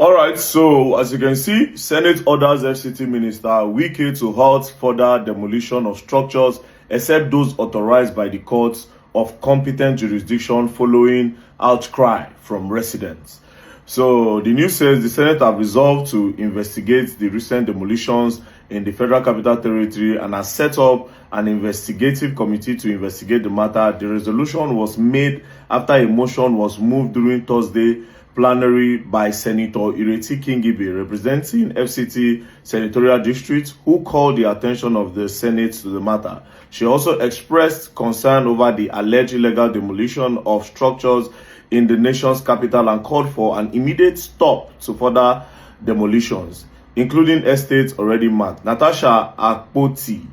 All right, so as you can see, Senate orders FCT Minister Wike to halt further demolition of structures except those authorized by the courts of competent jurisdiction following outcry from residents. So the news says the Senate have resolved to investigate the recent demolitions in the Federal Capital Territory and has set up an investigative committee to investigate the matter. The resolution was made after a motion was moved during Thursday plenary by Senator Ireti Kingibe, representing FCT Senatorial District, who called the attention of the Senate to the matter. She also expressed concern over the alleged illegal demolition of structures in the nation's capital and called for an immediate stop to further demolitions, including estates already marked. Natasha Akpoti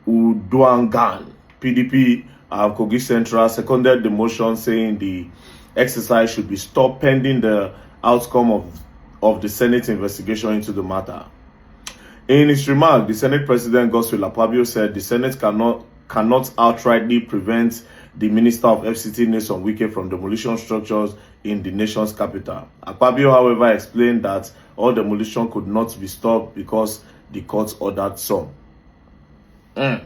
Uduangan, PDP, Kogi Central, seconded the motion, saying the exercise should be stopped pending the outcome of the Senate investigation into the matter. In his remark, the Senate President Godswill Akpabio said the Senate cannot outrightly prevent the Minister of FCT NYESOM WIKE from demolition structures in the nation's capital. Akpabio, however, explained that all demolition could not be stopped because the court ordered some. That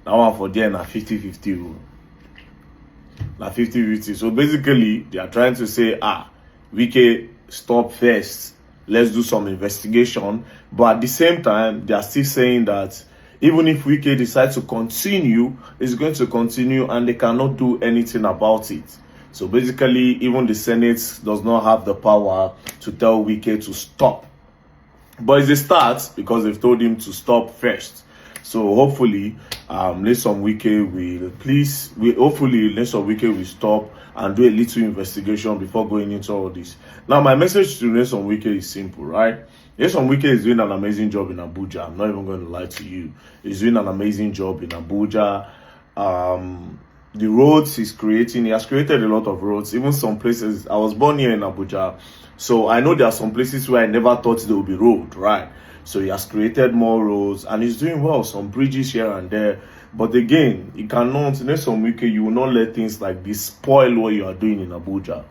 one for there na 50-50. Na 50-50. So basically, they are trying to say, Wike, stop first. Let's do some investigation. But at the same time, they are still saying that even if Wike decides to continue, it's going to continue and they cannot do anything about it. So basically, even the Senate does not have the power to tell Wike to stop. But it's a start because they've told him to stop first. So hopefully, NYESOM WIKE will stop and do a little investigation before going into all this. Now, my message to NYESOM WIKE is simple, right? NYESOM WIKE is doing an amazing job in Abuja. I'm not even going to lie to you. He's doing an amazing job in Abuja. The roads he's creating, he has created a lot of roads. Even some places, I was born here in Abuja, so I know there are some places where I never thought there would be road, right? So he has created more roads and he's doing well, some bridges here and there. But again, you cannot, NYESOM WIKE, you will not let things like this spoil what you are doing in Abuja.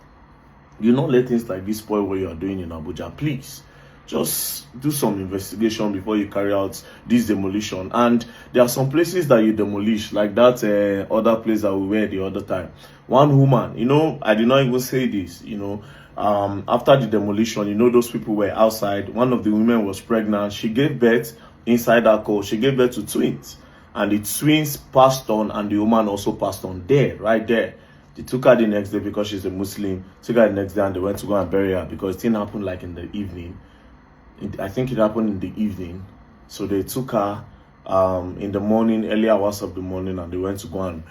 You will not let things like this spoil what you are doing in Abuja. Please, just do some investigation before you carry out this demolition. And there are some places that you demolish, like that other place that we were the other time. One woman, I did not even say this, after the demolition, those people were outside. One of the women was pregnant. She gave birth inside her car. She gave birth to twins. And the twins passed on and the woman also passed on there, right there. They took her the next day because she's a Muslim. Took her the next day and they went to go and bury her because it didn't happen like in the evening. I think it happened in the evening. So they took her in the morning, early hours of the morning, and they went to go and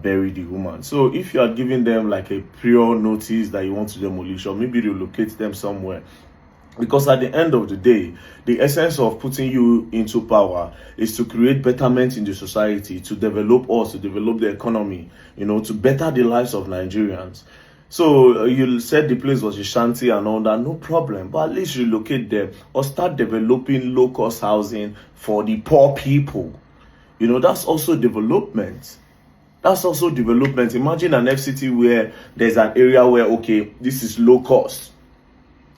bury the woman. So if you are giving them like a prior notice that you want to demolish, or maybe relocate them somewhere, because at the end of the day, the essence of putting you into power is to create betterment in the society, to develop us, to develop the economy, to better the lives of Nigerians. So you said the place was a shanty and all that, no problem, but at least relocate them or start developing low-cost housing for the poor people. That's also development. That's also development. Imagine an FCT where there's an area where, okay, this is low cost.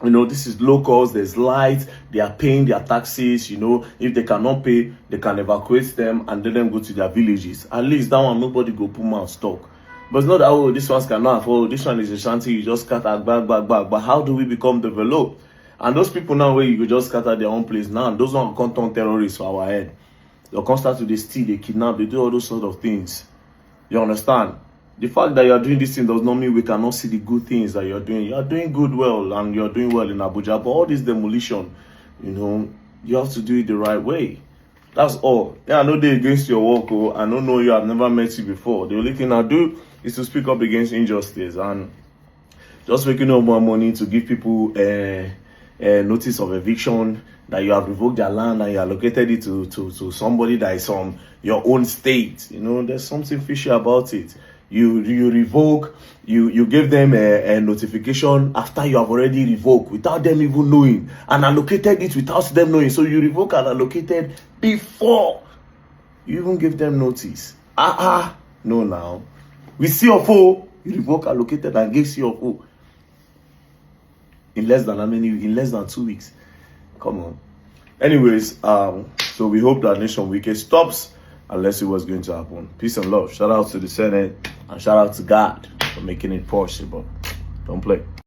This is low cost, there's light, they are paying their taxes, if they cannot pay, they can evacuate them and let them go to their villages. At least that one, nobody go put out stock. But it's not that, this one's cannot afford, this one is a shanty, you just scatter back. But how do we become developed? And those people now where you just scatter their own place now, those ones can't turn terrorists for our head. They'll come start to steal, they kidnap, they do all those sort of things. You understand? The fact that you are doing this thing does not mean we cannot see the good things that you're doing. You are doing well and you're doing well in Abuja. But all this demolition, you have to do it the right way. That's all. Yeah, I know they're against your work. I don't know you. I've never met you before. The only thing I do is to speak up against injustice and just making up more money to give people a notice of eviction, that you have revoked their land and you allocated it to somebody that is from your own state. There's something fishy about it. You revoke, you give them a notification after you have already revoked without them even knowing, and allocated it without them knowing. So you revoke and allocated before you even give them notice. No now. With CFO, you revoke, allocated and give CFO. in less than 2 weeks. Come on. Anyways, so we hope that Nation Wike stops, and let's see what's going to happen. Peace and love. Shout out to the Senate and shout out to God for making it possible. Don't play.